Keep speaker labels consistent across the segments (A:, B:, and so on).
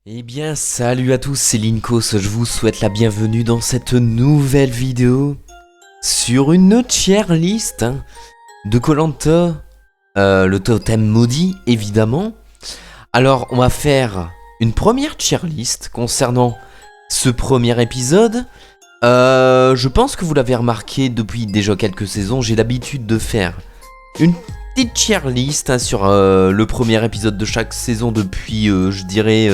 A: Eh bien, salut à tous, c'est Linkos, je vous souhaite la bienvenue dans cette nouvelle vidéo sur une tier list de koh le totem maudit évidemment. Alors, on va faire une première tier list concernant ce premier épisode. Je pense que vous l'avez remarqué depuis déjà quelques saisons, j'ai l'habitude de faire une petite tier list sur le premier épisode de chaque saison depuis, je dirais,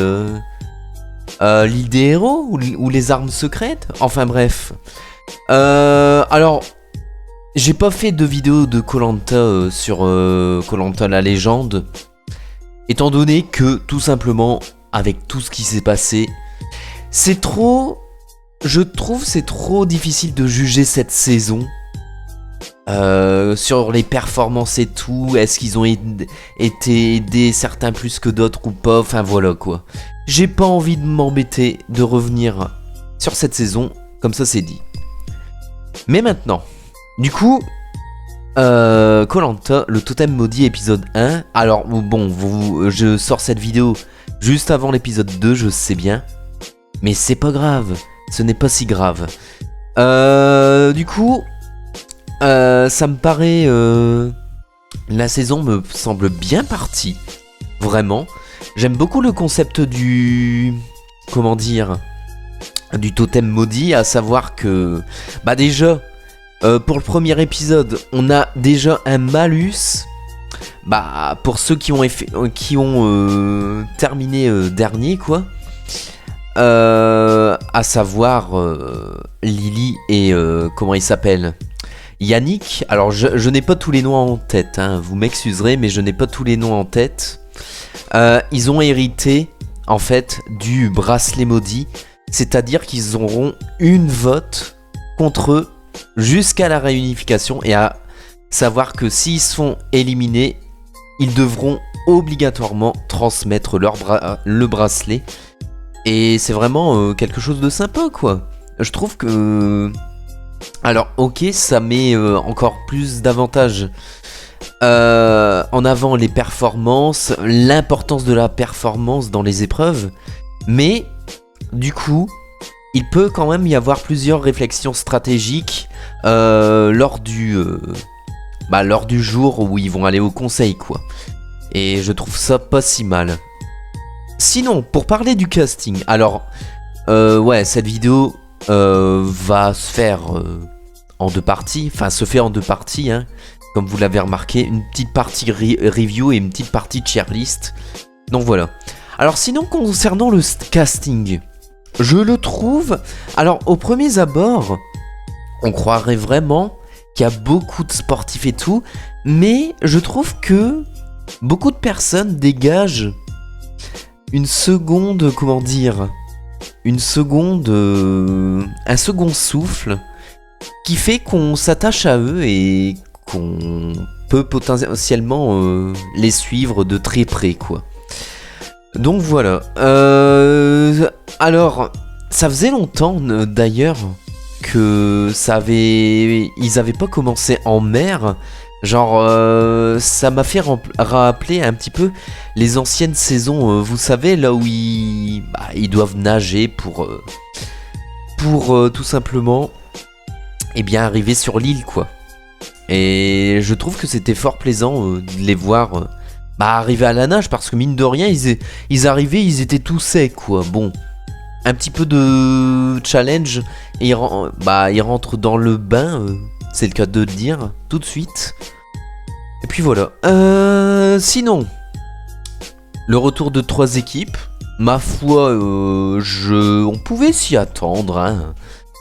A: l'île des héros ou les armes secrètes. Enfin bref. Alors, j'ai pas fait de vidéo de koh sur koh la légende, étant donné que tout simplement, avec tout ce qui s'est passé, c'est trop... Je trouve c'est trop difficile de juger cette saison. Sur les performances et tout, est-ce qu'ils ont été aidés certains plus que d'autres ou pas, enfin voilà quoi. J'ai pas envie de m'embêter de revenir sur cette saison, comme ça c'est dit. Mais maintenant, du coup, koh le totem maudit épisode 1. Alors bon, je sors cette vidéo juste avant l'épisode 2, je sais bien. Mais c'est pas grave, ce n'est pas si grave. Du coup... ça me paraît... la saison me semble bien partie. Vraiment. J'aime beaucoup le concept du... Comment dire, du totem maudit. À savoir que... Bah déjà, pour le premier épisode, on a déjà un malus. Bah, pour ceux qui ont terminé dernier, quoi. À savoir Lily et... comment il s'appelle ? Yannick, alors je n'ai pas tous les noms en tête, vous m'excuserez, mais je n'ai pas tous les noms en tête. Ils ont hérité, en fait, du bracelet maudit, c'est-à-dire qu'ils auront une vote contre eux jusqu'à la réunification, et à savoir que s'ils sont éliminés, ils devront obligatoirement transmettre le bracelet. Et c'est vraiment quelque chose de sympa, quoi. Je trouve que... Alors ok, ça met encore plus d'avantages en avant les performances, l'importance de la performance dans les épreuves, mais du coup, il peut quand même y avoir plusieurs réflexions stratégiques lors du jour où ils vont aller au conseil, quoi. Et je trouve ça pas si mal. Sinon, pour parler du casting, alors ouais, cette vidéo va se faire en deux parties, enfin se fait en deux parties, comme vous l'avez remarqué, une petite partie review et une petite partie tier list. Donc voilà. Alors sinon, concernant le casting, je le trouve, alors au premier abord, on croirait vraiment qu'il y a beaucoup de sportifs et tout, mais je trouve que beaucoup de personnes dégagent une seconde, comment dire, un second souffle qui fait qu'on s'attache à eux et qu'on peut potentiellement les suivre de très près, quoi. Donc voilà. Alors, ça faisait longtemps d'ailleurs que ils avaient pas commencé en mer. Genre, ça m'a fait rappeler un petit peu les anciennes saisons, vous savez, là où ils doivent nager pour tout simplement, eh bien, arriver sur l'île, quoi. Et je trouve que c'était fort plaisant de les voir arriver à la nage, parce que mine de rien, ils arrivaient, ils étaient tout secs, quoi. Bon, un petit peu de challenge, et ils rentrent dans le bain, c'est le cas de le dire, tout de suite. Et puis voilà. Sinon, le retour de 3 équipes, ma foi, on pouvait s'y attendre.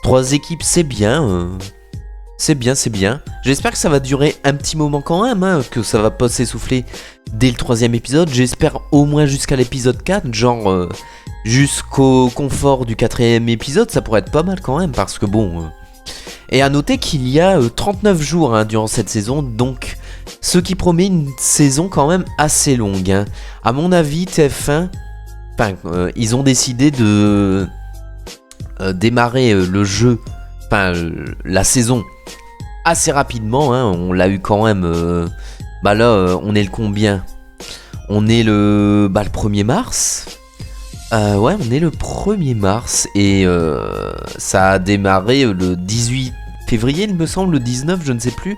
A: 3 équipes, c'est bien. C'est bien, c'est bien. J'espère que ça va durer un petit moment quand même, que ça va pas s'essouffler dès le 3e épisode. J'espère au moins jusqu'à l'épisode 4, genre jusqu'au confort du 4e épisode, ça pourrait être pas mal quand même, parce que bon... Et à noter qu'il y a 39 jours durant cette saison, donc ce qui promet une saison quand même assez longue. À mon avis, TF1, ils ont décidé de démarrer le jeu, la saison assez rapidement. On l'a eu quand même. Là, on est le combien ? On est le 1er mars. Ouais, on est le 1er mars et ça a démarré le 18 février, il me semble, le 19, je ne sais plus.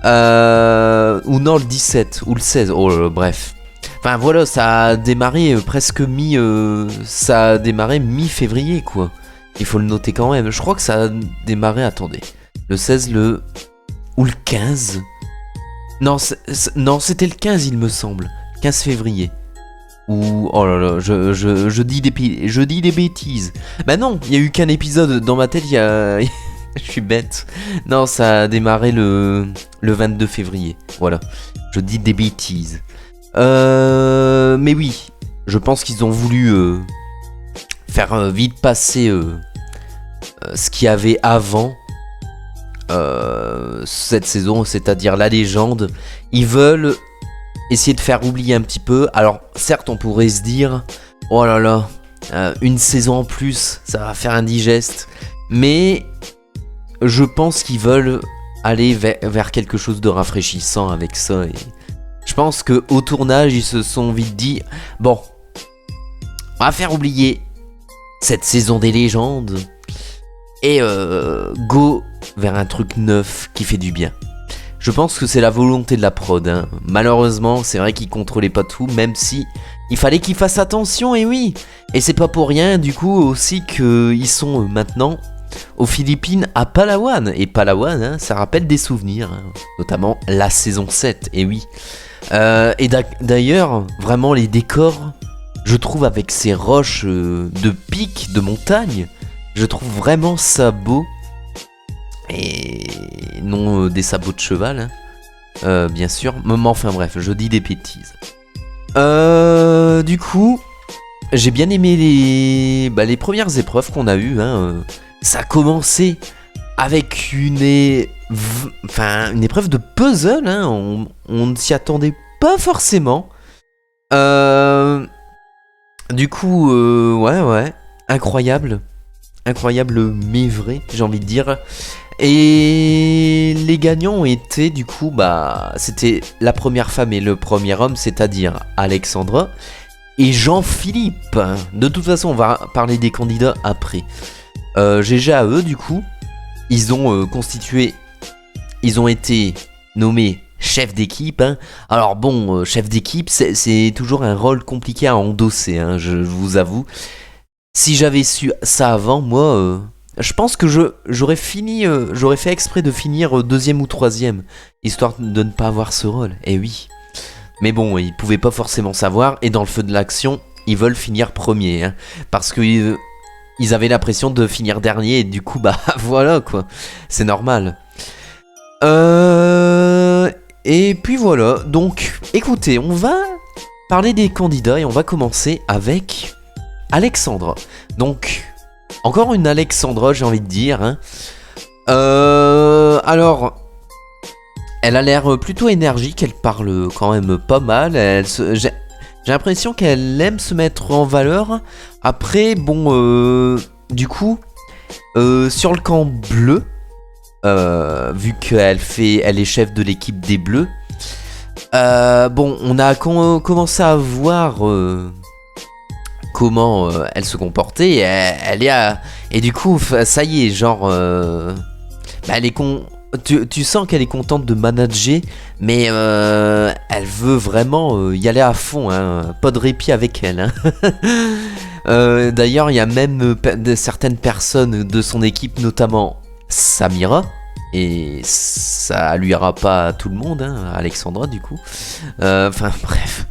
A: Ou non, le 17 ou le 16, bref. Enfin voilà, ça a démarré ça a démarré mi-février, quoi. Il faut le noter quand même. Je crois que ça a démarré, attendez, le 16, ou le 15. Non, non, c'était le 15, il me semble. 15 février. Ou oh là là, je dis des bêtises. Bah non, il y a eu qu'un épisode dans ma tête, il y a je suis bête. Non, ça a démarré le 22 février. Voilà. Je dis des bêtises. Mais oui, je pense qu'ils ont voulu faire vite passer ce qu'il y avait avant cette saison, c'est-à-dire la légende. Ils veulent essayer de faire oublier un petit peu. Alors certes, on pourrait se dire, oh là là, une saison en plus, ça va faire indigeste. Mais je pense qu'ils veulent aller vers quelque chose de rafraîchissant avec ça. Et je pense que au tournage, ils se sont vite dit, bon, on va faire oublier cette saison des légendes et go vers un truc neuf qui fait du bien. Je pense que c'est la volonté de la prod, hein. Malheureusement, c'est vrai qu'ils contrôlaient pas tout, même si il fallait qu'ils fassent attention, et oui. Et c'est pas pour rien, du coup, aussi qu'ils sont maintenant aux Philippines à Palawan. Et Palawan, hein, ça rappelle des souvenirs, hein, notamment la saison 7, et oui. Et d'ailleurs, vraiment les décors, je trouve avec ces roches de pics, de montagnes, je trouve vraiment ça beau. Et non des sabots de cheval, hein. Bien sûr. Mais enfin bref, je dis des bêtises. Du coup, j'ai bien aimé les premières épreuves qu'on a eues, hein. Ça a commencé avec une épreuve de puzzle, hein. On ne s'y attendait pas forcément. Du coup, ouais, incroyable. Incroyable mais vrai, j'ai envie de dire. Et les gagnants ont été, du coup, bah, c'était la première femme et le premier homme, c'est-à-dire Alexandra et Jean-Philippe. De toute façon, on va parler des candidats après. GG à eux, du coup, ils ont ils ont été nommés chef d'équipe, hein. Alors bon, chef d'équipe, c'est toujours un rôle compliqué à endosser, hein, je vous avoue. Si j'avais su ça avant, moi, je pense que j'aurais fait exprès de finir deuxième ou troisième, histoire de ne pas avoir ce rôle. Eh oui. Mais bon, ils pouvaient pas forcément savoir, et dans le feu de l'action, ils veulent finir premier, hein, parce que ils avaient l'impression de finir dernier, et du coup, bah voilà quoi, c'est normal. Et puis voilà, donc écoutez, on va parler des candidats, et on va commencer avec Alexandra. Donc, encore une Alexandra, j'ai envie de dire, hein. Alors, elle a l'air plutôt énergique, elle parle quand même pas mal. J'ai l'impression qu'elle aime se mettre en valeur. Après, bon, du coup, sur le camp bleu, vu qu'elle est chef de l'équipe des bleus, bon, on a commencé à voir comment elle se comportait, et elle est et du coup ça y est, genre bah, tu sens qu'elle est contente de manager, mais elle veut vraiment y aller à fond, hein. Pas de répit avec elle, hein. D'ailleurs, il y a même certaines personnes de son équipe, notamment Samira, et ça lui ira pas à tout le monde, hein, Alexandra du coup. Enfin bref.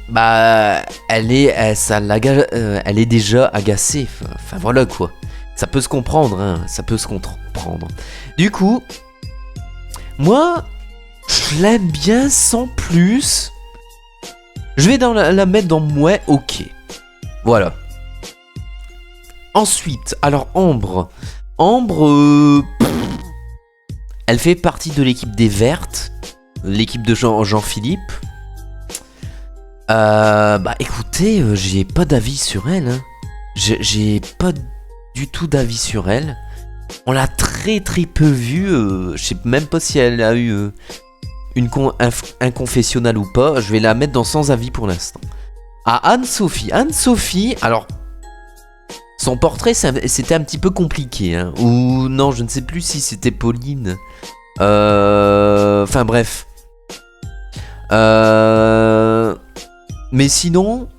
A: Bah, elle est déjà agacée. Enfin voilà quoi. Ça peut se comprendre, hein. Ça peut se comprendre. Du coup, moi, je l'aime bien sans plus. Je vais la mettre dans ouais, ok. Voilà. Ensuite, alors Ambre. Ambre, elle fait partie de l'équipe des Vertes, l'équipe de Jean-Philippe. Bah écoutez, j'ai pas d'avis sur elle, hein. J'ai pas du tout d'avis sur elle. On l'a très très peu vue. Je sais même pas si elle a eu un confessionnal ou pas, je vais la mettre dans sans avis pour l'instant. À Anne-Sophie. Anne-Sophie, alors... Son portrait, c'était un petit peu compliqué, hein. Ou non, je ne sais plus si c'était Pauline. Enfin bref. Mais sinon,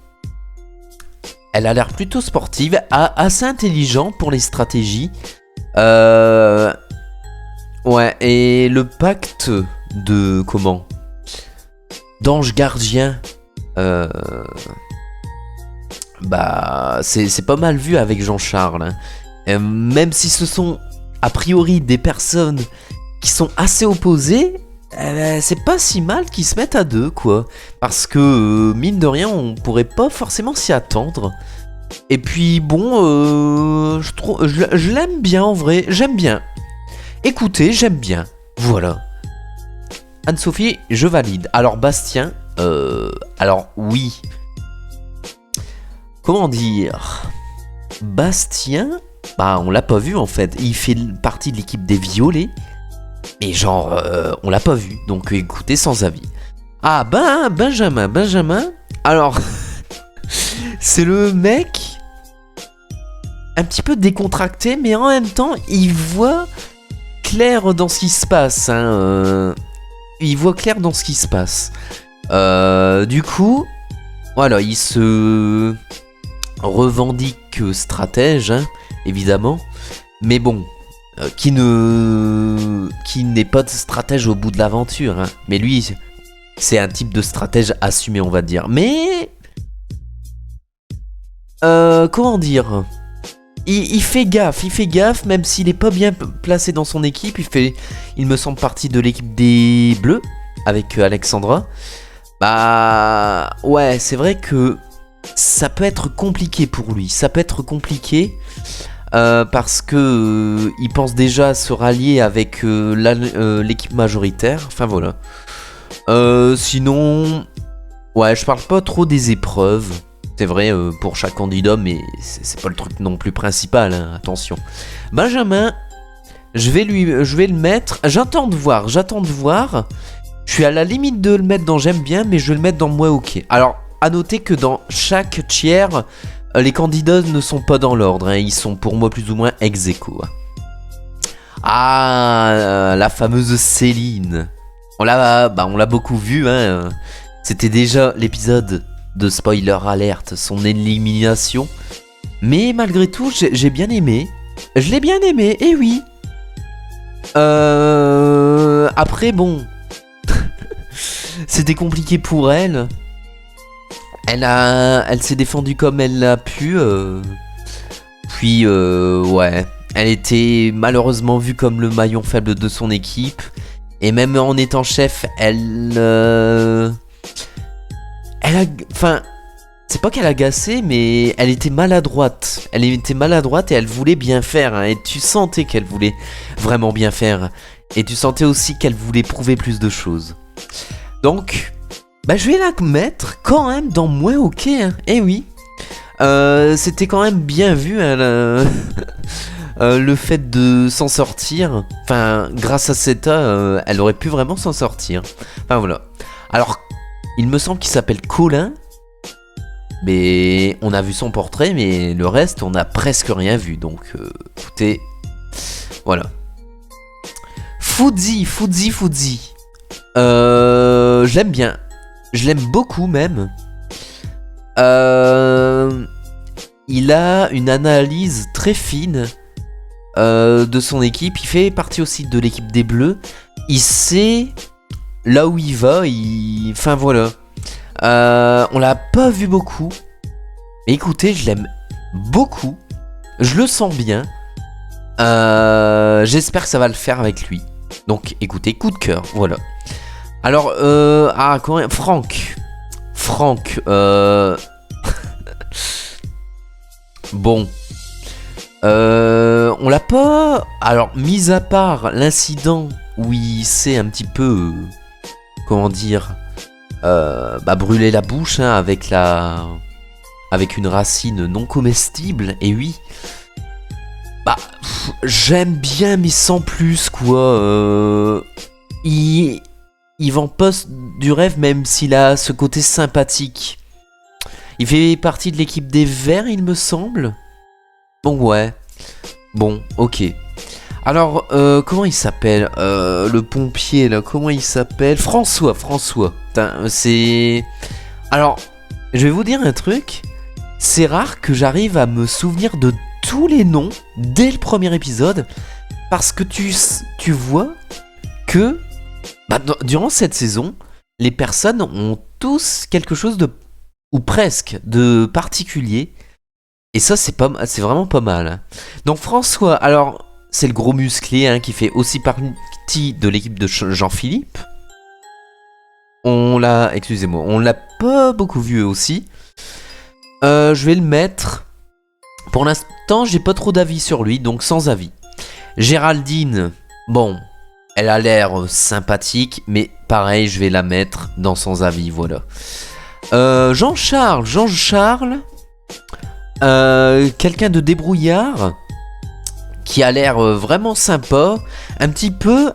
A: elle a l'air plutôt sportive, assez intelligente pour les stratégies. Ouais, et le pacte de... Comment, d'ange gardien... Bah, c'est pas mal vu avec Jean-Charles, hein. Même si ce sont a priori des personnes qui sont assez opposées, c'est pas si mal qu'ils se mettent à deux, quoi. Parce que, mine de rien, on pourrait pas forcément s'y attendre. Et puis, bon, je l'aime bien en vrai, j'aime bien. Écoutez, j'aime bien. Voilà. Anne-Sophie, je valide. Alors, Bastien, alors oui. Comment dire, Bastien, bah on l'a pas vu en fait, il fait partie de l'équipe des violets, et genre on l'a pas vu, donc écoutez sans avis. Ah ben Benjamin, alors c'est le mec un petit peu décontracté, mais en même temps il voit clair dans ce qui se passe, hein, il voit clair dans ce qui se passe. Du coup, voilà, il se... revendique stratège, hein, évidemment, mais bon, qui n'est pas de stratège au bout de l'aventure, hein. Mais lui, c'est un type de stratège assumé, on va dire. Mais comment dire, il fait gaffe, même s'il est pas bien placé dans son équipe. Il me semble partie de l'équipe des Bleus avec Alexandra. Bah ouais, c'est vrai que ça peut être compliqué pour lui, parce que il pense déjà se rallier avec l'équipe majoritaire, enfin voilà. Sinon, ouais, je parle pas trop des épreuves, c'est vrai pour chaque candidat, mais c'est pas le truc non plus principal, hein, attention. Benjamin, je vais le mettre, j'attends de voir, je suis à la limite de le mettre dans j'aime bien, mais je vais le mettre dans moi ok. Alors, à noter que dans chaque tiers, les candidats ne sont pas dans l'ordre, hein, ils sont pour moi plus ou moins ex aequo. Ah, la fameuse Céline. On l'a beaucoup vu, hein. C'était déjà l'épisode de Spoiler Alert, son élimination. Mais malgré tout, j'ai bien aimé. Je l'ai bien aimé, et oui. Après, bon... C'était compliqué pour elle. Elle s'est défendue comme elle l'a pu. Puis, ouais. Elle était malheureusement vue comme le maillon faible de son équipe. Et même en étant chef, elle a... Enfin... C'est pas qu'elle agaçait, mais elle était maladroite. Elle était maladroite et elle voulait bien faire, hein. Et tu sentais qu'elle voulait vraiment bien faire. Et tu sentais aussi qu'elle voulait prouver plus de choses. Donc... Bah je vais la mettre quand même dans moins ok, hein. Eh oui. C'était quand même bien vu, hein, le fait de s'en sortir. Enfin, grâce à Zeta, elle aurait pu vraiment s'en sortir. Enfin voilà. Alors, il me semble qu'il s'appelle Colin. Mais on a vu son portrait, mais le reste, on a presque rien vu. Donc, écoutez, voilà. Fudzi. J'aime bien. Je l'aime beaucoup même. Il a une analyse très fine de son équipe. Il fait partie aussi de l'équipe des Bleus. Il sait là où il va. Enfin voilà. On l'a pas vu beaucoup. Mais écoutez, je l'aime beaucoup. Je le sens bien. J'espère que ça va le faire avec lui. Donc écoutez, coup de cœur. Voilà. Alors, Franck, bon, on l'a pas... Alors, mis à part l'incident où il s'est un petit peu, comment dire, brûler la bouche, hein, avec une racine non comestible, et oui, j'aime bien, mais sans plus, quoi. il vend pas du rêve, même s'il a ce côté sympathique. Il fait partie de l'équipe des Verts, il me semble. Bon, ouais. Bon, ok. Alors, comment il s'appelle le pompier, là, comment il s'appelle? François. Putain, c'est... Alors, je vais vous dire un truc. C'est rare que j'arrive à me souvenir de tous les noms dès le premier épisode. Parce que tu vois que durant cette saison, les personnes ont tous quelque chose de... ou presque, de particulier. Et ça, c'est vraiment pas mal. Hein. Donc François, alors, c'est le gros musclé hein, qui fait aussi partie de l'équipe de Jean-Philippe. On l'a pas beaucoup vu aussi. Je vais le mettre. Pour l'instant, j'ai pas trop d'avis sur lui, donc sans avis. Géraldine, bon, elle a l'air sympathique, mais pareil, je vais la mettre dans sans avis, voilà. Jean-Charles, quelqu'un de débrouillard, qui a l'air vraiment sympa, un petit peu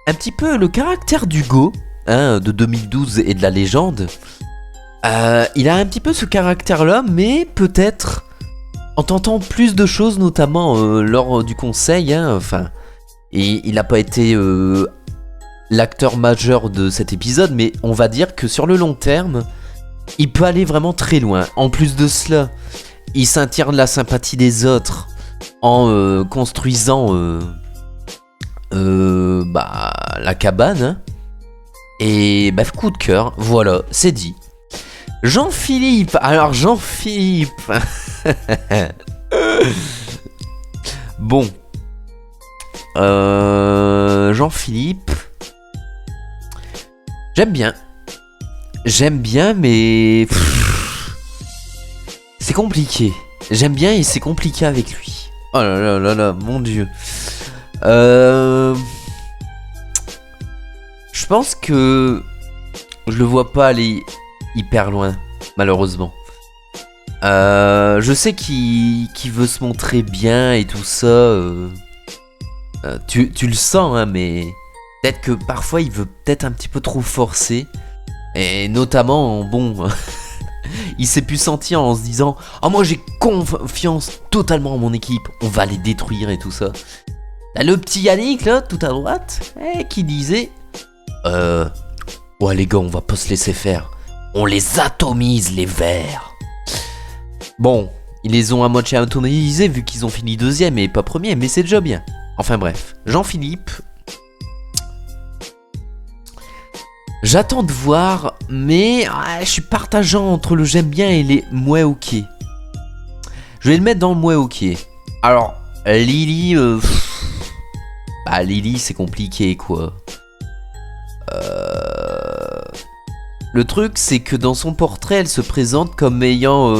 A: le caractère d'Hugo, hein, de 2012 et de la légende. Il a un petit peu ce caractère-là, mais peut-être en tentant plus de choses, notamment lors du conseil, hein, enfin, et il n'a pas été l'acteur majeur de cet épisode, mais on va dire que sur le long terme, il peut aller vraiment très loin. En plus de cela, il s'attire de la sympathie des autres en construisant la cabane. Hein, et bah, coup de cœur, voilà, c'est dit. Jean-Philippe, alors Jean-Philippe. Bon. Jean-Philippe. J'aime bien, mais... c'est compliqué. J'aime bien et c'est compliqué avec lui. Oh là là là là, mon Dieu. Je pense que... je le vois pas aller hyper loin, malheureusement. Je sais qu'il veut se montrer bien et tout ça. Tu le sens, hein, mais peut-être que parfois il veut peut-être un petit peu trop forcer. Et notamment, bon, il s'est pu sentir en se disant « Oh, moi j'ai confiance totalement en mon équipe, on va les détruire et tout ça. » T'as le petit Yannick, là, tout à droite, qui disait « Ouais les gars, on va pas se laisser faire. On les atomise, les Verts. » Bon, ils les ont à moitié atomisés vu qu'ils ont fini deuxième et pas premier, mais c'est déjà bien. Enfin bref, Jean-Philippe... j'attends de voir, mais je suis partageant entre le j'aime bien et les mouais ok. Je vais le mettre dans le mouais ok. Alors, Lily... Lily c'est compliqué quoi. Le truc c'est que dans son portrait elle se présente comme ayant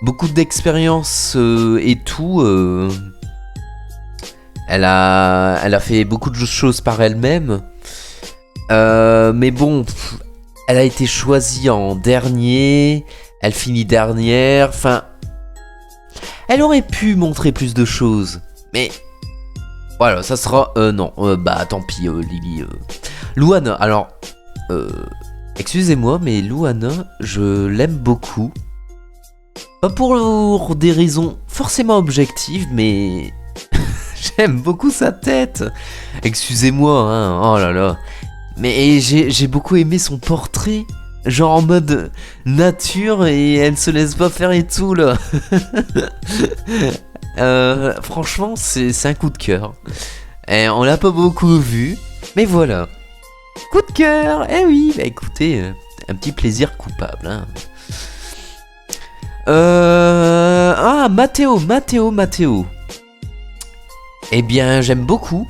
A: beaucoup d'expérience et tout. Elle a fait beaucoup de choses par elle-même. Mais bon, elle a été choisie en dernier, elle finit dernière, enfin... elle aurait pu montrer plus de choses, mais... voilà, ça sera... non, tant pis, Lily. Louana, alors... excusez-moi, mais Louana, je l'aime beaucoup. Pas pour des raisons forcément objectives, mais... j'aime beaucoup sa tête. Excusez-moi, hein, oh là là... mais j'ai beaucoup aimé son portrait, genre en mode nature et elle se laisse pas faire et tout là. Franchement, c'est un coup de cœur. Et on l'a pas beaucoup vu, mais voilà. Coup de cœur, eh oui, bah écoutez, un petit plaisir coupable. Hein. Mathéo. Eh bien, j'aime beaucoup.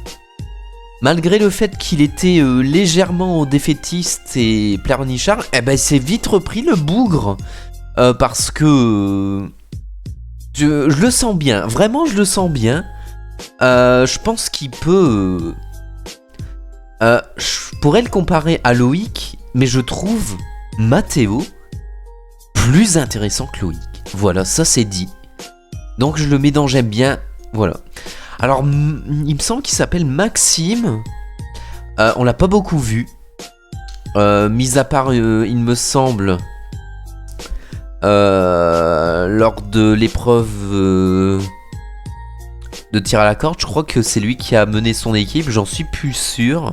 A: Malgré le fait qu'il était légèrement défaitiste et pleurnichard, eh ben c'est vite repris le bougre. Parce que je le sens bien, vraiment je le sens bien. Je pense qu'il peut... je pourrais le comparer à Loïc, mais je trouve Mathéo plus intéressant que Loïc. Voilà, ça c'est dit. Donc je le mets dans j'aime bien, voilà. Alors, il me semble qu'il s'appelle Maxime. On l'a pas beaucoup vu. Mis à part, il me semble, lors de l'épreuve de tir à la corde, je crois que c'est lui qui a mené son équipe, j'en suis plus sûr.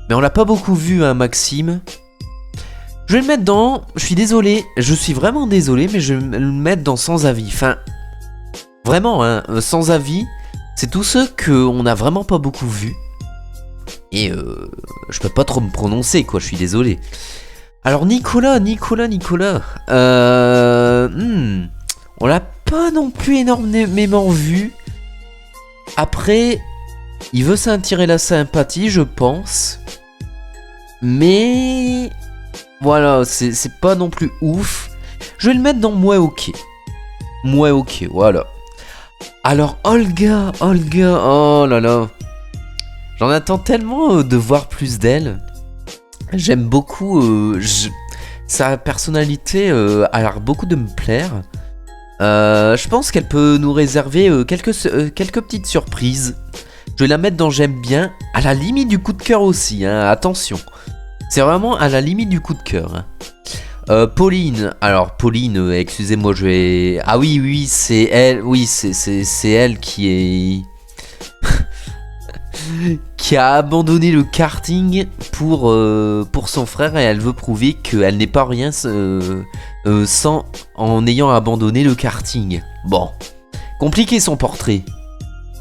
A: Mais on l'a pas beaucoup vu, hein, Maxime. Je vais le mettre dans... Je suis désolé, je suis vraiment désolé, mais je vais le mettre dans sans avis. Enfin, vraiment, hein, sans avis, c'est tous ceux qu'on a vraiment pas beaucoup vu. Et je peux pas trop me prononcer, quoi, je suis désolé. Alors Nicolas. On l'a pas non plus énormément vu. Après, il veut s'attirer la sympathie, je pense. Mais... Voilà, c'est pas non plus ouf. Je vais le mettre dans Mouais ok. Mouais ok, voilà. Alors Olga, oh là là. J'en attends tellement de voir plus d'elle. J'aime beaucoup... sa personnalité a l'air beaucoup de me plaire. Je pense qu'elle peut nous réserver quelques petites surprises. Je vais la mettre dans j'aime bien. À la limite du coup de cœur aussi, hein, attention. C'est vraiment à la limite du coup de cœur. Hein. Pauline. Alors Pauline, excusez-moi, je vais... Ah oui, c'est elle. Oui, c'est elle qui est... qui a abandonné le karting pour son frère et elle veut prouver qu'elle n'est pas rien en ayant abandonné le karting. Bon, compliqué son portrait.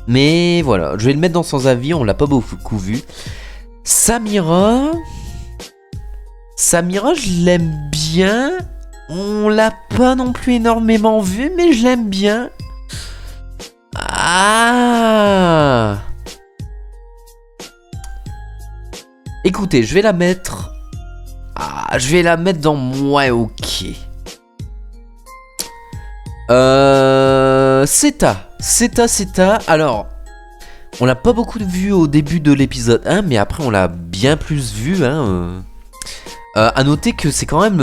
A: Mais voilà, je vais le mettre dans sans avis, on l'a pas beaucoup vu. Samira, je l'aime bien. On l'a pas non plus énormément vu, mais je l'aime bien. Ah! Écoutez, je vais la mettre... Ah, je vais la mettre dans Mouais ok. Seta. Alors, on l'a pas beaucoup vu au début de l'épisode 1, mais après on l'a bien plus vu. Hein, à noter que c'est quand même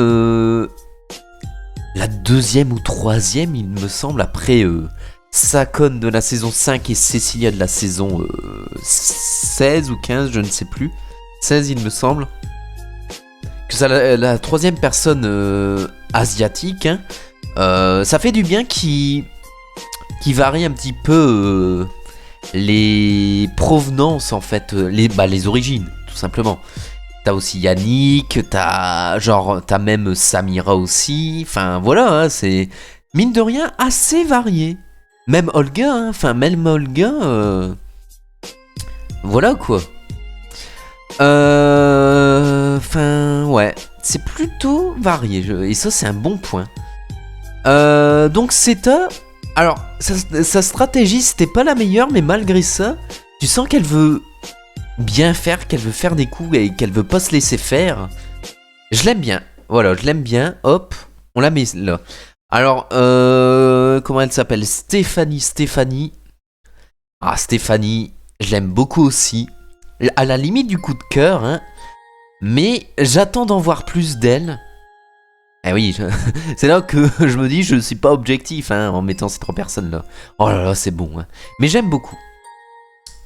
A: la deuxième ou troisième, il me semble, après Sakon de la saison 5 et Cecilia de la saison 16 ou 15, je ne sais plus. 16 il me semble. Que c'est la troisième personne asiatique. Hein. Ça fait du bien qui varie un petit peu les provenances en fait, les origines tout simplement. T'as aussi Yannick, t'as même Samira aussi. Enfin voilà, hein, c'est mine de rien assez varié. Même Olga, hein, voilà quoi. Enfin ouais, c'est plutôt varié et ça c'est un bon point. Donc Seta, alors sa stratégie c'était pas la meilleure, mais malgré ça, tu sens qu'elle veut bien faire, qu'elle veut faire des coups et qu'elle veut pas se laisser faire. Je l'aime bien, voilà, je l'aime bien. Hop, on la met là. Alors comment elle s'appelle? Stéphanie. Ah Stéphanie, je l'aime beaucoup aussi. À la limite du coup de cœur, hein. Mais j'attends d'en voir plus d'elle. Eh oui, c'est là que je me dis je suis pas objectif, hein, en mettant ces trois personnes là. Oh là là, c'est bon, hein. Mais j'aime beaucoup.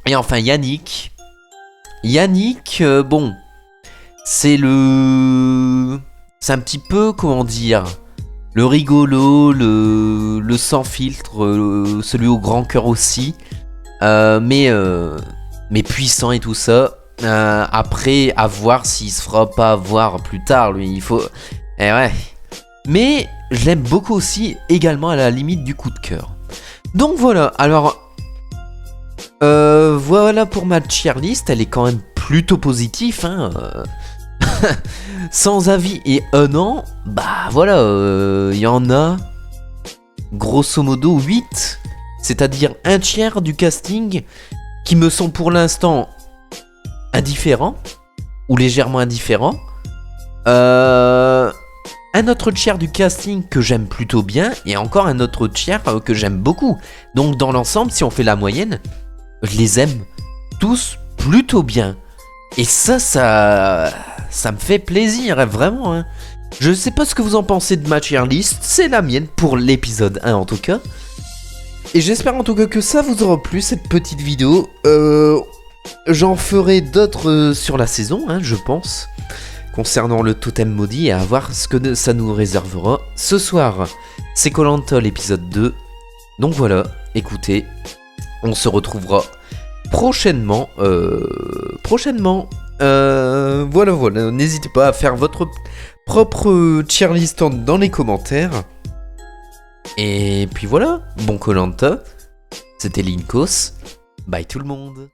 A: Et enfin Yannick, bon, c'est un petit peu, comment dire, le rigolo, le sans filtre, celui au grand cœur aussi, mais puissant et tout ça. Après, à voir s'il se fera pas avoir plus tard, lui, il faut... Eh ouais. Mais je l'aime beaucoup aussi, également à la limite du coup de cœur. Donc voilà, alors... voilà pour ma tier list, elle est quand même plutôt positive, hein. Sans avis et un an, bah voilà, il y en a grosso modo 8, c'est-à-dire un tiers du casting qui me sont pour l'instant indifférents ou légèrement indifférents. Un autre tiers du casting que j'aime plutôt bien et encore un autre tiers que j'aime beaucoup. Donc dans l'ensemble, si on fait la moyenne, je les aime tous plutôt bien. Et ça me fait plaisir, vraiment. Hein. Je sais pas ce que vous en pensez de ma tier list, c'est la mienne pour l'épisode 1 en tout cas. Et j'espère en tout cas que ça vous aura plu cette petite vidéo. J'en ferai d'autres sur la saison, hein, je pense, concernant le totem maudit et à voir ce que ça nous réservera ce soir. C'est Koh Lanta l'épisode 2. Donc voilà, écoutez, on se retrouvera prochainement. Voilà, n'hésitez pas à faire votre propre tier list dans les commentaires. Et puis voilà, bon Koh Lanta, c'était Linkos, bye tout le monde.